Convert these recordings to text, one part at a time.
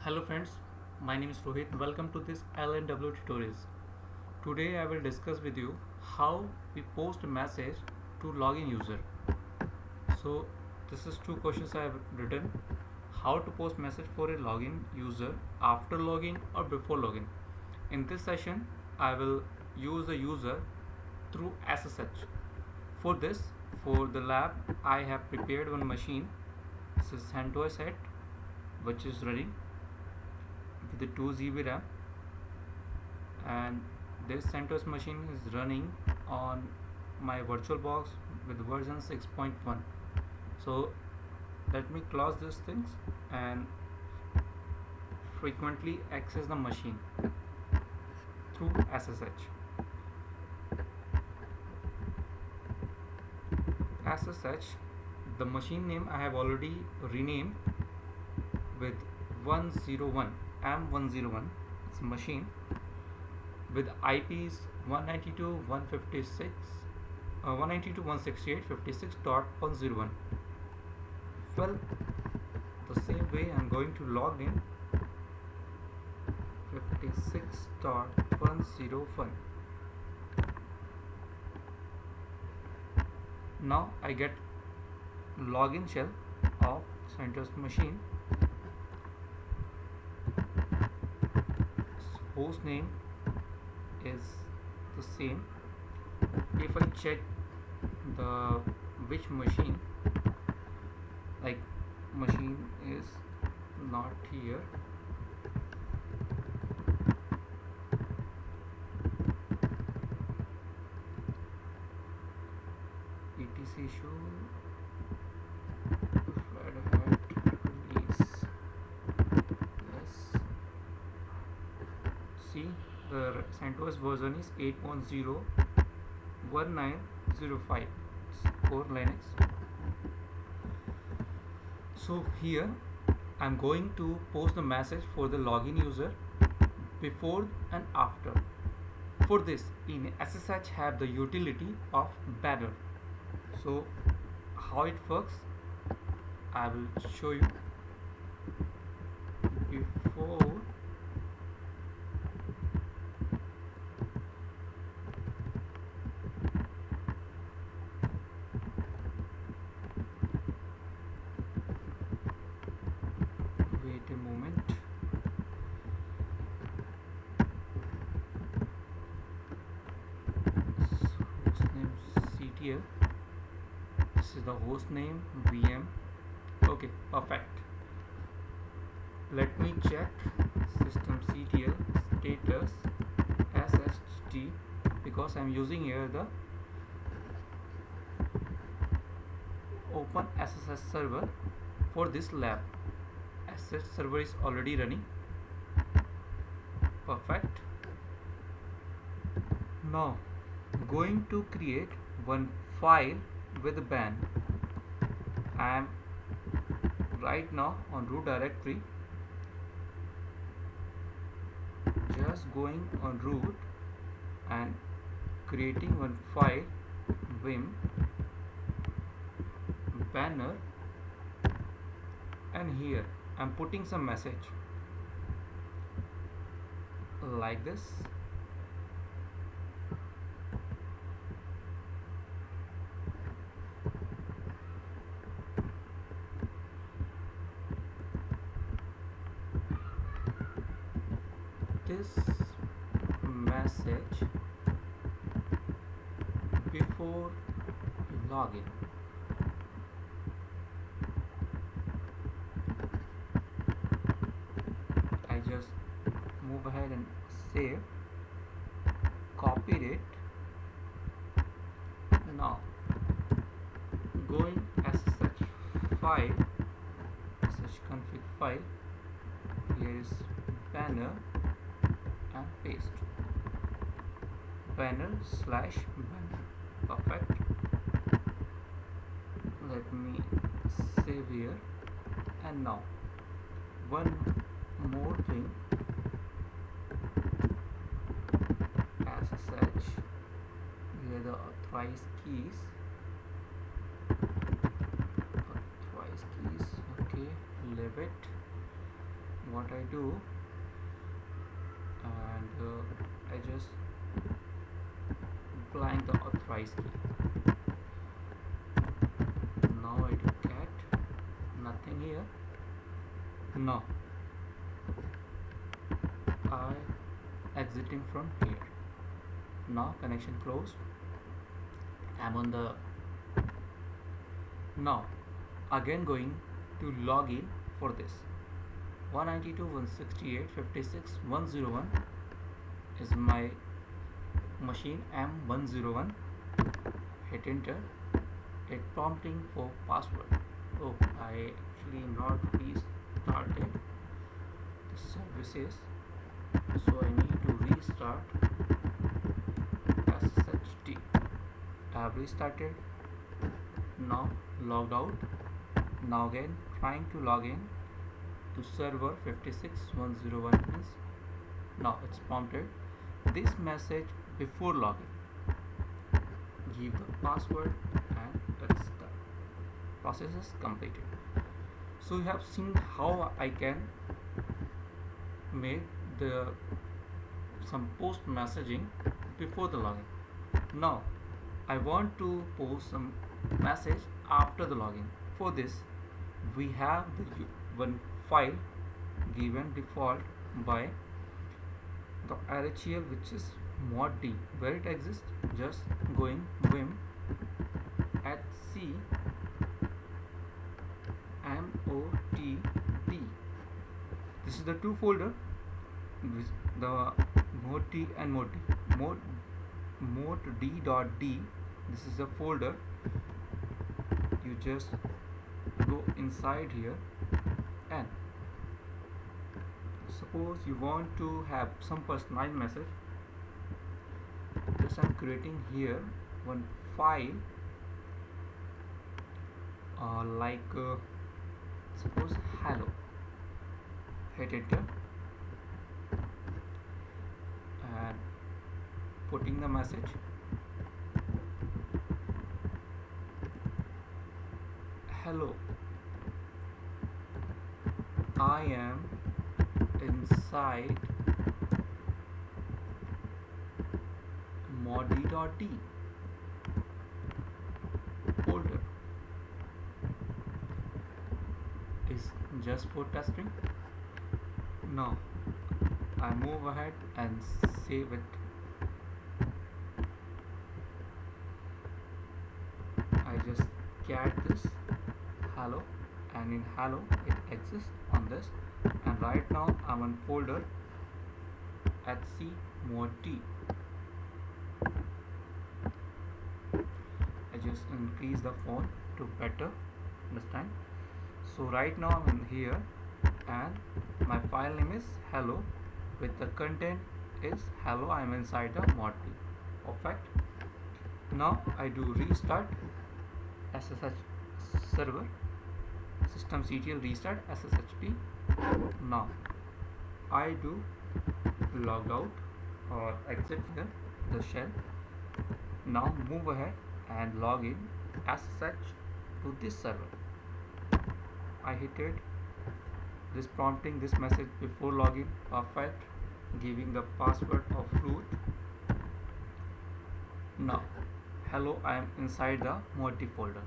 Hello friends, my name is Rohit. Welcome to this LNW tutorials. Today I will discuss with you how we post a message to login user. So this is two questions I have written. How to post message for a login user after login or before login. In this session I will use the user through SSH. For this, for the lab I have prepared one machine. This is CENTOS set which is running with the 2 GB RAM, and this CENTOS machine is running on my virtual box with version 6.1. So let me close these things and frequently access the machine through SSH. SSH, the machine name I have already renamed with 101 M101. It's a machine with IPs 192.168.56.101. Well, the same way I'm going to log in 56.101. Now I get login shell of CENTOS machine. Host name is the same. If I check the which machine, like machine is not here, etc show Red Hat release. Yes, see, the CENTOS version is 8.0.1905 for Linux. So here I'm going to post the message for the login user before and after. For this, in SSH have the utility of banner. So how it works, I will show you. Before wait a moment. Host name CTL. This is the host name VM. Okay, perfect. Let me check system CTL status SST, because I'm using here the open SSH server for this lab. SSH server is already running. Perfect. Now going to create one file with ban. I am right now on root directory, just going on root and creating one file vim banner, and here I'm putting some message like this. This message before login. I just move ahead and save, copied it. Now going SSH file, SSH config file, here is banner and paste banner/banner. Perfect. Let me save here. And now one more thing, SSH, here the authorized keys, okay, leave it. what I do, and I just blank the authorize key. Now I do cat, nothing here. Now I exiting from here. Now connection closed. I'm on the now again going to log in for this 192.168.56.101 is my machine M101. Hit enter. It prompting for password. Oh, I actually not restarted the services, so I need to restart SSHD. I have restarted. Now logged out. Now again trying to log in to server 56101 is now it's prompted this message before login. Give the password and it's the process is completed. So you have seen how I can make the some post messaging before the login. Now I want to post some message after the login. For this we have the one file given default by the RHEL, which is mod D. Where it exists, just going vim mod.d. This is the two folder, the mod D and mod D. mod.d. This is the folder. You just go inside here, and suppose you want to have some personalized message. Just I'm creating here one file suppose hello. Hit enter and putting the message. Hello, I am inside mod.d folder. Is just for testing. Now I move ahead and save it. I just cat this hello, and in hello it exists on this, and right now I'm on folder HC mod D. I just increase the font to better understand. So right now I'm in here, and my file name is hello with the content is hello. I'm inside the mod D. Perfect. Now I do restart SSH server systemctl restart SSHD. Now I do log out or exit here the shell. Now move ahead and log in SSH to this server. I hit it. This prompting this message before login. Perfect. Giving the password of root. Now hello, I am inside the mod folder.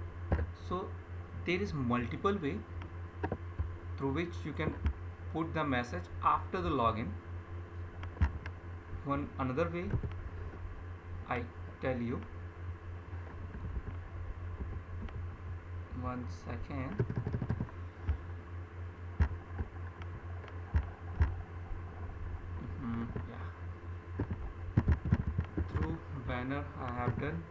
So there is multiple way through which you can put the message after the login. One another way I tell you. One second. Yeah. Through banner I have done,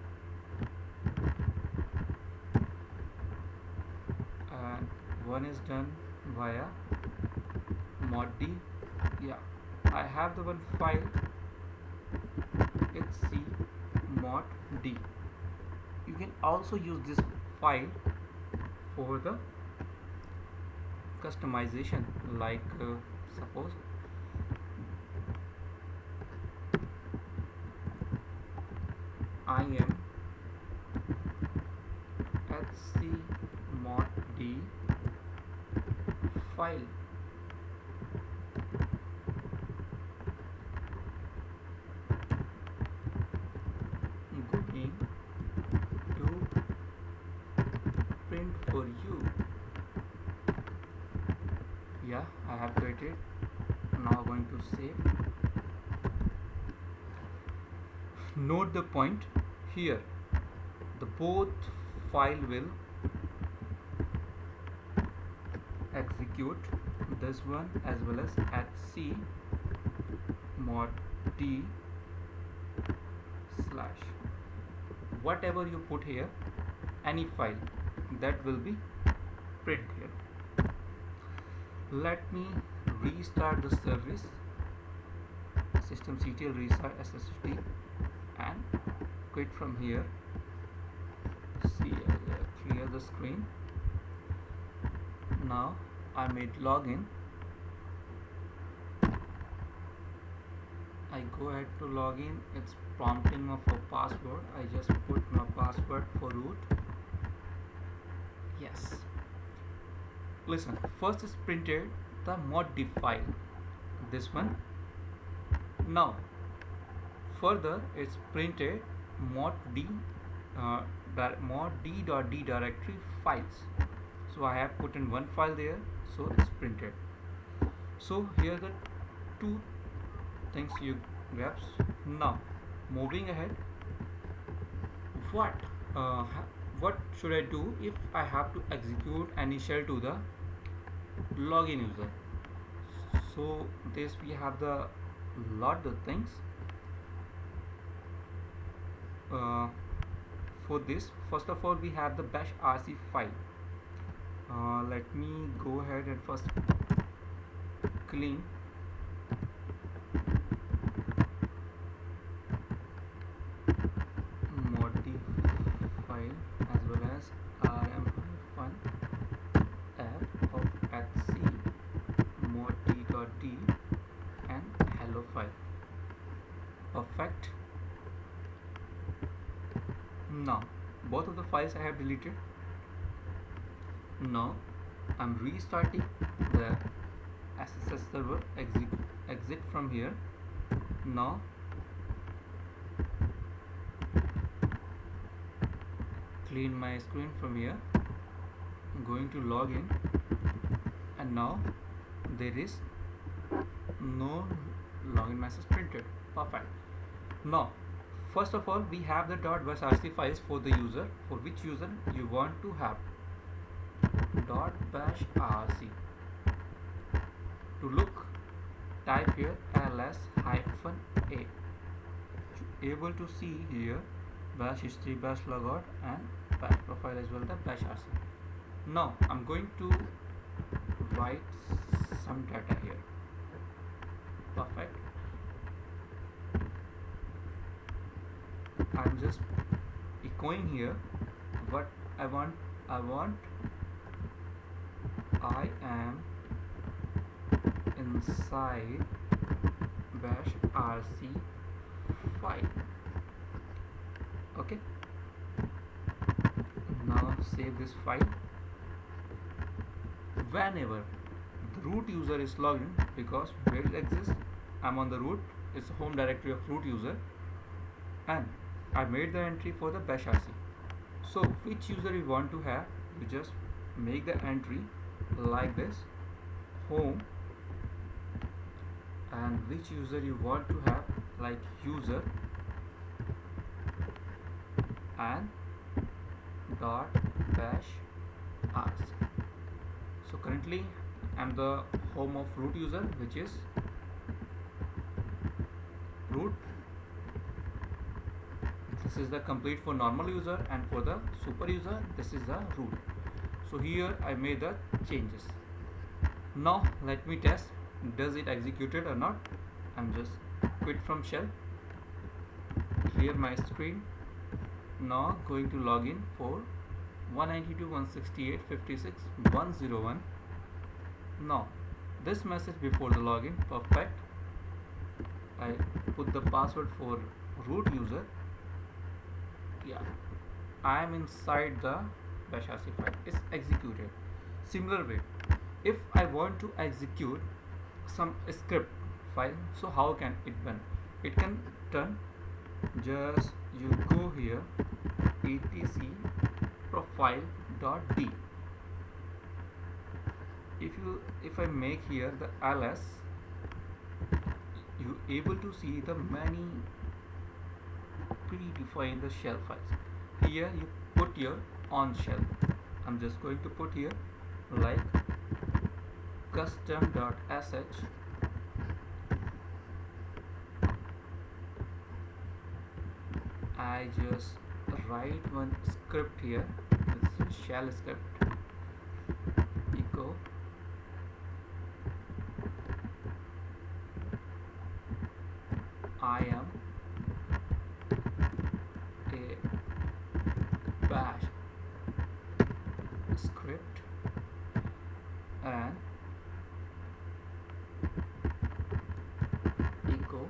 and one is done via mod D. Yeah, I have the one file. It's C mod D. You can also use this file for the customization, like suppose I am HC mod D file. Yeah, I have created. Now going to save. Note the point here, the both file will execute, this one as well as at c mod d slash whatever you put here, any file that will be print here. Let me restart the service, systemctl restart SSD, and quit from here. Clear the screen. Now I made login. I go ahead to login. It's prompting me for password. I just put my password for root. Yes. Listen, first is printed the mod.d file, this one. Now further it's printed mod.d mod.d directory files. So I have put in one file there, so it's printed. So here the two things you grabs. Now moving ahead, what should I do if I have to execute any shell to the login user? So this we have the lot of things. For this, first of all we have the bash rc file. Let me go ahead and first clean mod.d file as well as rm-f of etc mod.d and hello file. Perfect. Now both of the files I have deleted. Now I'm restarting the SSH server, exit from here. Now clean my screen from here, I'm going to log in, and now there is no login message printed. Perfect. Now first of all we have the .bash rc files for the user, for which user you want to have .bash rc. To look, type here ls-a. Able to see here bash history, bash logout and bash profile as well the bash rc. Now I'm going to write some data here. Perfect. I'm just echoing here what I want. I am inside bash rc file. Okay. Now save this file. Whenever the root user is logged in, because where it exists, I'm on the root, it's a home directory of root user, and I made the entry for the bash rc. So which user you want to have, you just make the entry like this, home, and which user you want to have, like user and .bash rc. So currently I'm the home of root user, which is root. This is the complete for normal user, and for the super user this is the root. So here I made the changes. Now let me test, does it executed or not. I'm just quit from shell, clear my screen. Now going to log in for 192.168.56.101. Now this message before the login, perfect. I put the password for root user. Yeah, I am inside the bash rc file. It's executed. Similar way, if I want to execute some script file, so how can it run? It can turn, just you go here etc profile.d. if I make here the ls, you able to see the many predefined the shell files. Here you put your on shell. I'm just going to put here like custom.sh. I just write one script here. It's shell script echo I am a bash script and echo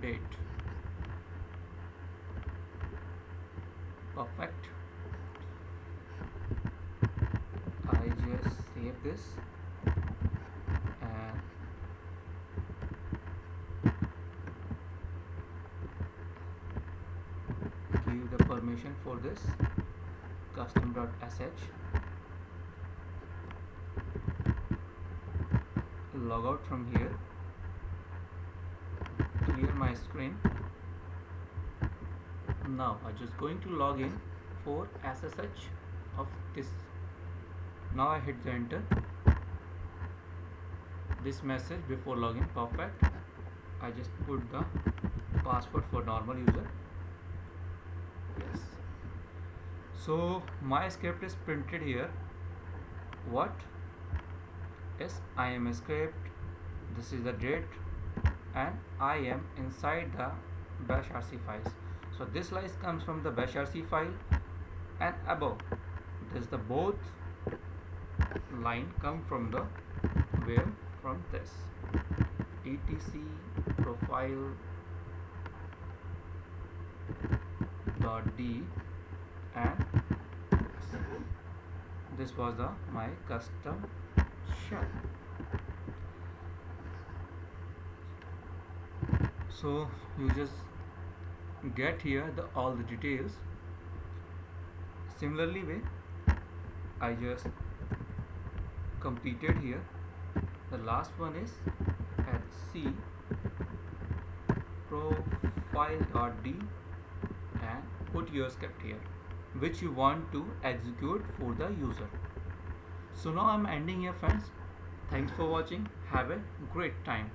date. Perfect. I just save this and give the permission for this custom.sh. Log out from here, clear my screen. Now I'm just going to log in for SSH of this. Now I hit the enter. This message before login, perfect. I just put the password for normal user. Yes. So my script is printed here. What? Yes, I am a script. This is the date, and I am inside the bash rc files. So this line comes from the bash rc file, and above this the both line come from the where from this etc profile dot d, and this was the my custom shell. So you just get here the all the details. Similarly way I just completed here. The last one is at c profile.d and put your script here which you want to execute for the user. So now I'm ending here friends. Thanks for watching. Have a great time.